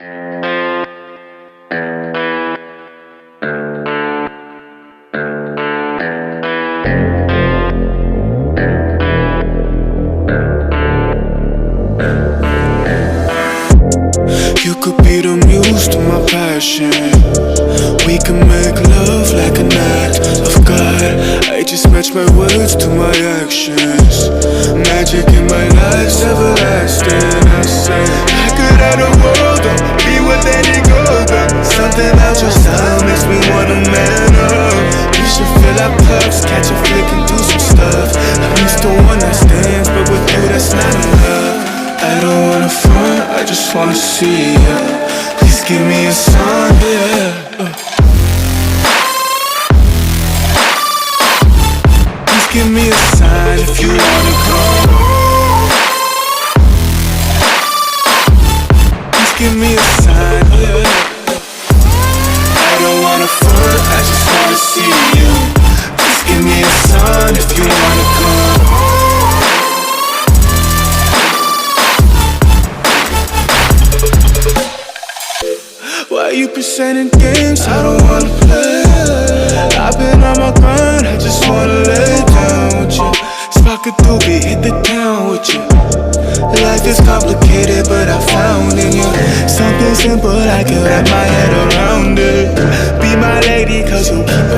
You could be the muse to my passion. We can make love like an act of God. I just match my words to my actions. Magic in my life's everlasting. I say I could have the world, though, be with any girl, but something about your style makes me wanna man up. We should fill our cups, catch a flick and do some stuff. I'm used to one night stands, but with you that's not enough. I don't wanna front, I just wanna see ya. Please give me a sign, yeah. Please give me a sign if you wanna come. Please give me a sign, yeah. I don't wanna front, I just wanna see you. Please give me a sign if you wanna come. Why you presenting games I don't wanna play? I've been on my grind, I just wanna lay down with you. Spark a doobie, hit the town with you. Life is complicated, but I found in you something simple, I can wrap my head around it. Be my lady, cause you keep